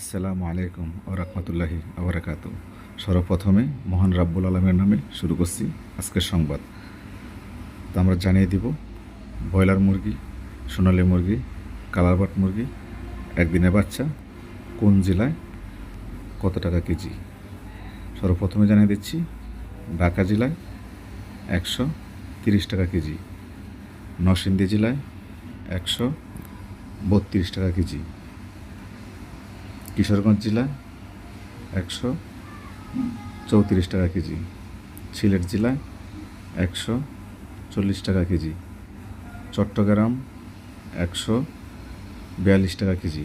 আসসালামু আলাইকুম ও রহমতুল্লাহি আবরাকাত। সর্বপ্রথমে মহান রাব্বুল আলমের নামে শুরু করছি আজকের সংবাদ। তো আমরা জানিয়ে দিব ব্রয়লার মুরগি, সোনালী মুরগি, কালারবাট মুরগি একদিনের বাচ্চা কোন জেলায় কত টাকা কেজি। সর্বপ্রথমে জানিয়ে দিচ্ছি ঢাকা জেলায় 130 টাকা কেজি, নরসিংদী জেলায় 132 টাকা কেজি, কিশোরগঞ্জ জেলায় 134 টাকা কেজি, সিলেট জেলায় 140 টাকা কেজি, চট্টগ্রাম 142 টাকা কেজি,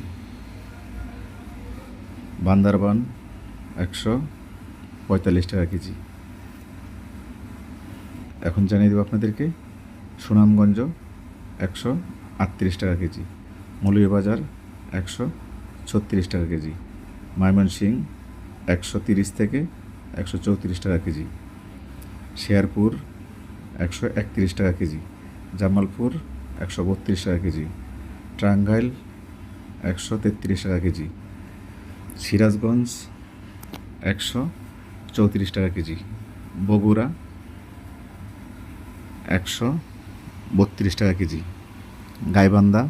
বান্দরবান 145 টাকা কেজি। এখন জানিয়ে দেবো আপনাদেরকে সুনামগঞ্জ 138 টাকা কেজি, মৌলভীবাজার 136 টাকা কেজি, ময়মনসিংহ 130 থেকে 134 টাকা কেজি, শেরপুর 131 টাকা কেজি, জামালপুর 132 টাকা কেজি, টাঙ্গাইল 133 টাকা কেজি, সিরাজগঞ্জ 134 টাকা কেজি, বগুড়া 132 টাকা কেজি, গাইবান্ধা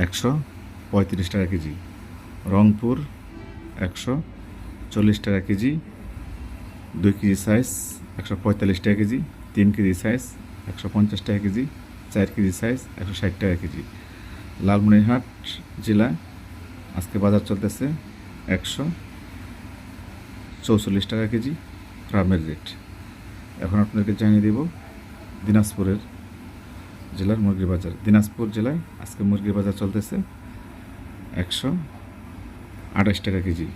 135 টাকা কেজি, রংপুর 140 টাকা কেজি, 2 কেজি সাইজ 145 টাকা কেজি, 3 কেজি সাইজ 150 টাকা কেজি, 4 কেজি সাইজ 160 টাকা কেজি। লালমনিরহাট জেলা আজকে বাজার চলতেছে 144 টাকা কেজি ফার্মের রেট। এখন আপনাদেরকে জানিয়ে দেব দিনাজপুরের জেলার মুরগির বাজার। দিনাজপুর জেলায় আজকে মুরগির বাজার চলতেছে 128 টাকা কেজি,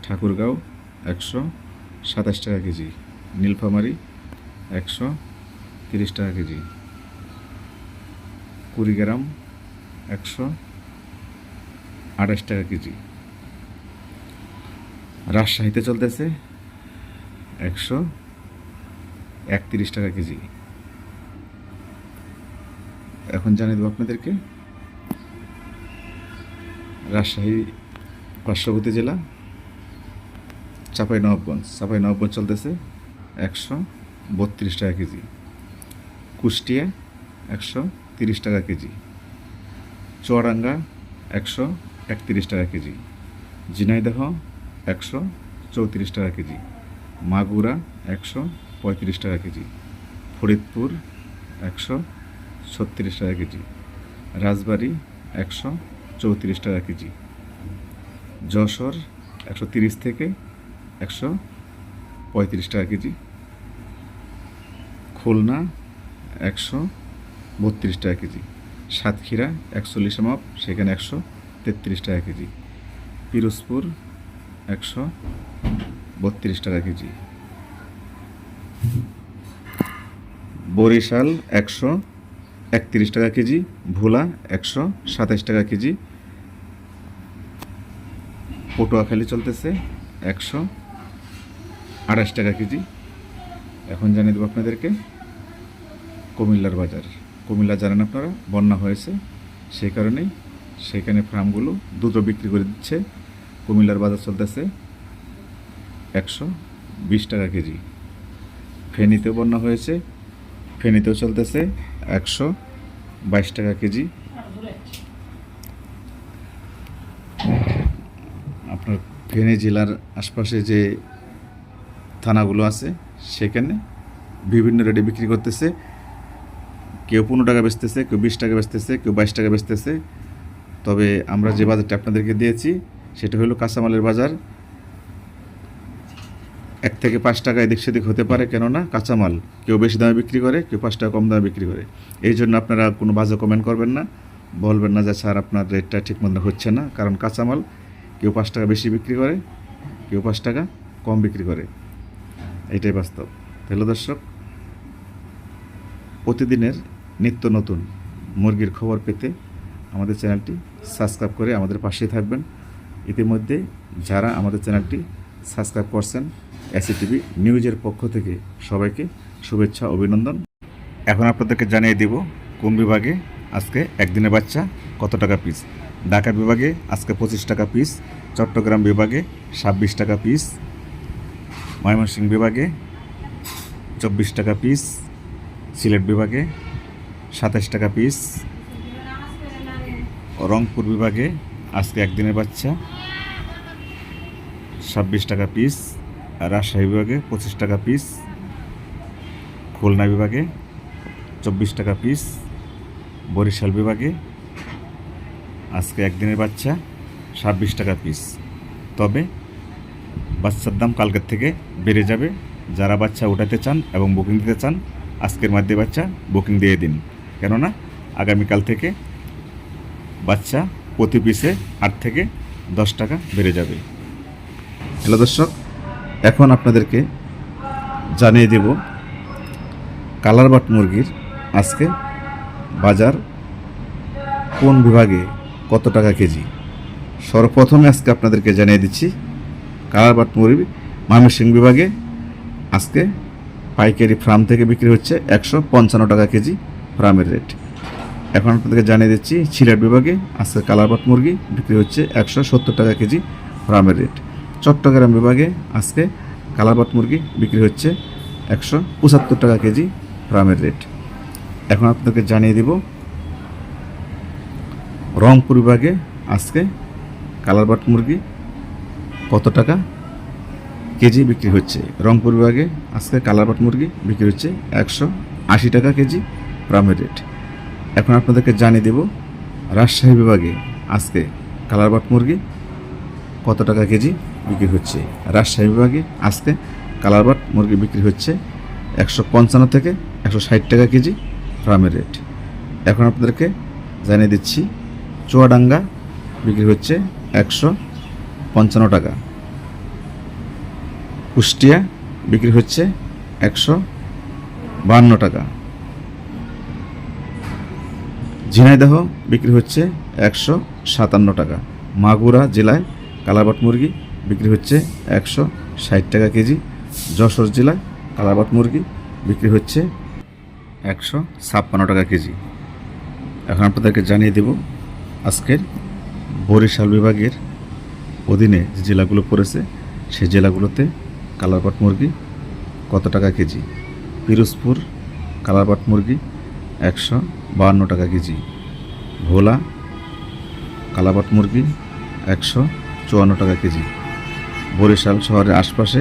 ঠাকুরগাঁও 127 টাকা কেজি, নীলফামারী 130 টাকা কেজি, কুড়িগ্রাম 128 টাকা কেজি, রাজশাহীতে চলতেছে 131 টাকা কেজি। এখন জানিয়ে দেবো আপনাদেরকে রাজশাহী পার্শ্ববর্তী জেলা চাঁপাইনবাবগঞ্জ চলতেছে 132 টাকা কেজি, কুষ্টিয়া 130 টাকা কেজি, চুয়াডাঙ্গা 131 টাকা কেজি, ঝিনাইদহ 134 টাকা কেজি, মাগুরা 135 টাকা কেজি, ফরিদপুর 136 টাকা কেজি, রাজবাড়ী 134 টাকা কেজি, যশোর 130 থেকে 135 টাকা কেজি, খুলনা 132 টাকা কেজি, সাতক্ষীরা 140 মাপ সেখানে 133 টাকা কেজি, পিরোজপুর 132 টাকা কেজি, বরিশাল 131 টাকা কেজি, ভোলা 127 টাকা কেজি, পটুয়াখালী চলতেছে 128 টাকা কেজি। এখন জানিয়ে দেবো আপনাদেরকে কুমিল্লার বাজার। কুমিল্লা জানেন আপনারা বন্যা হয়েছে, সেই কারণেই সেখানে ফার্মগুলো দ্রুত বিক্রি করে দিচ্ছে। কুমিল্লার বাজার চলতেছে 120 টাকা কেজি। ফেনীতেও বন্যা হয়েছে, ফেনীতেও চলতেছে 122 টাকা কেজি। আপনার ফেনী জেলার আশপাশে যে থানাগুলো আছে সেখানে বিভিন্ন রেটে বিক্রি করতেছে। কেউ 15 টাকা বেচতেছে, কেউ 20 টাকা বেচতেছে, কেউ 22 টাকা বেচতেছে। তবে আমরা যে বাজারটা আপনাদেরকে দিয়েছি সেটা হলো কাঁচামালের বাজার। 1 থেকে 5 টাকা এদিক সেদিক হতে পারে, কেননা কাঁচামাল কেউ বেশি দামে বিক্রি করে, কেউ 5 টাকা কম দামে বিক্রি করে। এই জন্য আপনারা কোনো বাজে কমেন্ট করবেন না, বলবেন না যে স্যার আপনার রেটটা ঠিক মতো হচ্ছে না, কারণ কাঁচামাল কেউ 5 টাকা বেশি বিক্রি করে, কেউ 5 টাকা কম বিক্রি করে, এটাই বাস্তব। তাহলে দর্শক, প্রতিদিনের নিত্য নতুন মুরগির খবর পেতে আমাদের চ্যানেলটি সাবস্ক্রাইব করে আমাদের পাশেই থাকবেন। ইতিমধ্যে যারা আমাদের চ্যানেলটি সাবস্ক্রাইব করছেন, এসিটিভি নিউজের পক্ষ থেকে সবাইকে শুভেচ্ছা, অভিনন্দন। এখন আপনাদেরকে জানিয়ে দিব কোন বিভাগে আজকে একদিনের বাচ্চা কত টাকা পিস। ঢাকা বিভাগে আজকে 25 টাকা পিস, চট্টগ্রাম বিভাগে 26 টাকা পিস, ময়মনসিংহ বিভাগে 24 টাকা পিস, সিলেট বিভাগে 27 টাকা পিস, রংপুর বিভাগে আজকে একদিনের বাচ্চা 26 টাকা পিস, রাজশাহী বিভাগে 25 টাকা পিস, খুলনা বিভাগে 24 টাকা পিস, বরিশাল বিভাগে আজকে একদিনের বাচ্চা 26 টাকা পিস। তবে বাচ্চার দাম কালকের থেকে বেড়ে যাবে। যারা বাচ্চা উঠাতে চান এবং বুকিং দিতে চান আজকের মধ্যে বাচ্চা বুকিং দিয়ে দিন, কেননা আগামীকাল থেকে বাচ্চা প্রতি পিসে 8 থেকে 10 টাকা বেড়ে যাবে। হ্যালো দর্শক, এখন আপনাদেরকে জানিয়ে দেব কালারবাট মুরগির আজকে বাজার কোন বিভাগে কত টাকা কেজি। সর্বপ্রথমে আজকে আপনাদেরকে জানিয়ে দিচ্ছি কালারবাট মুরগি ময়মনসিংহ বিভাগে আজকে পাইকারি ফার্ম থেকে বিক্রি হচ্ছে 155 টাকা কেজি ফার্মের রেট। এখন আপনাদেরকে জানিয়ে দিচ্ছি সিলেট বিভাগে আজকে কালারবাট মুরগি বিক্রি হচ্ছে 170 টাকা কেজি ফার্মের রেট। চট্টগ্রাম বিভাগে আজকে কালারবাট মুরগি বিক্রি হচ্ছে 175 টাকা কেজি ফার্মের রেট। এখন আপনাদেরকে জানিয়ে দিব রংপুর বিভাগে আজকে কালারবাট মুরগি কত টাকা কেজি বিক্রি হচ্ছে। রংপুর বিভাগে আজকে কালারবাট মুরগি বিক্রি হচ্ছে 180 টাকা কেজি ফার্মের রেট। এখন আপনাদেরকে জানিয়ে দেব রাজশাহী বিভাগে আজকে কালারবাট মুরগি কত টাকা কেজি বিক্রি হচ্ছে। রাজশাহী বিভাগে আজকে কালারবাট মুরগি বিক্রি হচ্ছে 155 থেকে 160 টাকা কেজি ফার্মের রেট। এখন আপনাদেরকে জানিয়ে দিচ্ছি চুয়াডাঙ্গা বিক্রি হচ্ছে 155 টাকা, কুষ্টিয়া বিক্রি হচ্ছে 152 টাকা, ঝিনাইদহ বিক্রি হচ্ছে 157 টাকা, মাগুরা জেলায় কালারবাট মুরগি বিক্রি হচ্ছে 160 টাকা কেজি, যশোর জেলায় কালারবাট মুরগি বিক্রি হচ্ছে 156 টাকা কেজি। এখন আপনাদেরকে জানিয়ে দেব আজকের বরিশাল বিভাগের অধীনে যে জেলাগুলো পড়েছে সেই জেলাগুলোতে কালারবাট মুরগি কত টাকা কেজি। পিরোজপুর কালারবাট মুরগি 152 টাকা কেজি, ভোলা কালারবাট মুরগি 154 টাকা কেজি, বরিশাল শহরের আশপাশে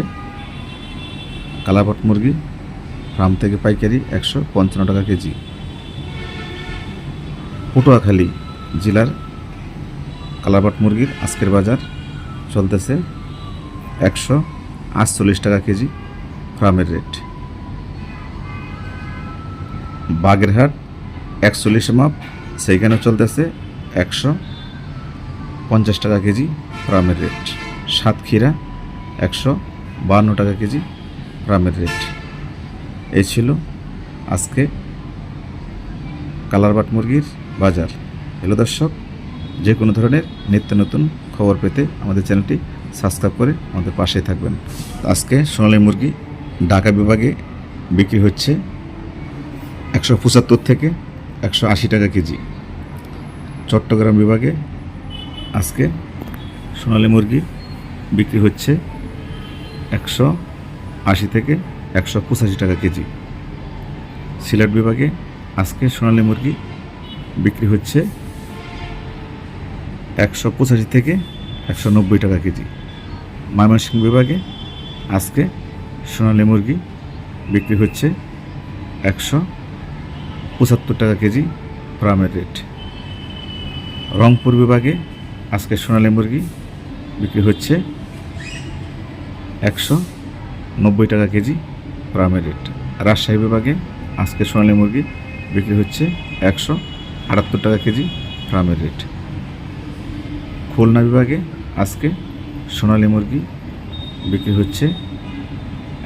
কালারবাট মুরগি ফার্ম থেকে পাইকারি 155 টাকা কেজি। পটুয়াখালী জেলার কালারবাট মুরগির আজকের বাজার চলতেছে 148 টাকা কেজি ফার্মের রেট। বাগেরহাট 41 মাপ সেইখানে চলতেছে 150 টাকা কেজি ফার্মের রেট। সাতক্ষীরা 152 টাকা কেজি ফার্মের রেট। এই ছিল আজকে কালারবাট মুরগির বাজার। হ্যালো দর্শক, যে কোনো ধরনের নিত্য নতুন খবর পেতে আমাদের চ্যানেলটি সাবস্ক্রাইব করে আমাদের পাশেই থাকবেন। আজকে সোনালী মুরগি ঢাকা বিভাগে বিক্রি হচ্ছে 175 থেকে 180 টাকা কেজি। চট্টগ্রাম বিভাগে আজকে সোনালী মুরগি বিক্রি হচ্ছে 180 থেকে 185 টাকা কেজি। সিলেট বিভাগে আজকে সোনালী মুরগি বিক্রি হচ্ছে 185 থেকে 190 টাকা কেজি। ময়মনসিংহ বিভাগে আজকে সোনালী মুরগি বিক্রি হচ্ছে 175 টাকা কেজি ফার্মের রেট। রংপুর বিভাগে আজকে সোনালী মুরগি বিক্রি হচ্ছে 190 টাকা কেজি ফার্মের রেট। রাজশাহী বিভাগে আজকে সোনালী মুরগি বিক্রি হচ্ছে 178 টাকা কেজি ফার্মের রেট। খুলনা বিভাগে আজকে সোনালী মুরগি বিক্রি হচ্ছে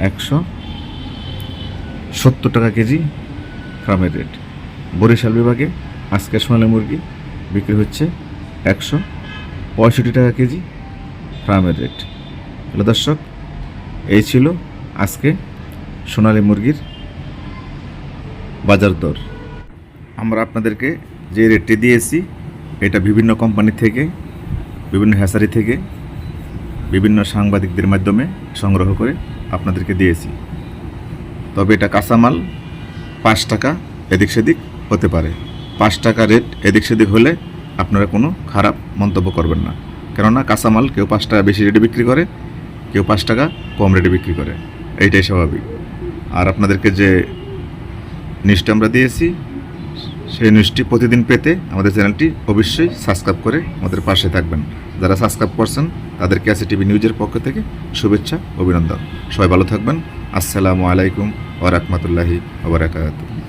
170 টাকা কেজি ফার্মের রেট। বরিশাল বিভাগে আজকে সোনালী মুরগি বিক্রি হচ্ছে 165 টাকা কেজি ফার্মের রেট। হ্যালো দর্শক, এই ছিল আজকে সোনালী মুরগির বাজার দর। আমরা আপনাদেরকে যে রেটটি দিয়েছি এটা বিভিন্ন কোম্পানি থেকে, বিভিন্ন হ্যাচারি থেকে বিভিন্ন সাংবাদিকদের মাধ্যমে সংগ্রহ করে আপনাদেরকে দিয়েছি। তবে এটা কাঁচামাল 5 টাকা এদিক সেদিক হতে পারে। 5 টাকা রেট এদিক সেদিক হলে আপনারা কোনো খারাপ মন্তব্য করবেন না, কেননা কাঁচামাল কেউ 5 টাকা বেশি রেটে বিক্রি করে, কেউ 5 টাকা কম রেটে বিক্রি করে, এইটাই স্বাভাবিক। আর আপনাদেরকে যে নিউজটি আমরা দিয়েছি সেই নিউজটি প্রতিদিন পেতে আমাদের চ্যানেলটি অবশ্যই সাবস্ক্রাইব করে আমাদের পাশে থাকবেন। যারা সাবস্ক্রাইব করছেন তাদেরকে ACTV নিউজের পক্ষ থেকে শুভেচ্ছা, অভিনন্দন। সবাই ভালো থাকবেন। আসসালামু আলাইকুম ওয়া রাহমাতুল্লাহি ওয়া বারাকাতুহু।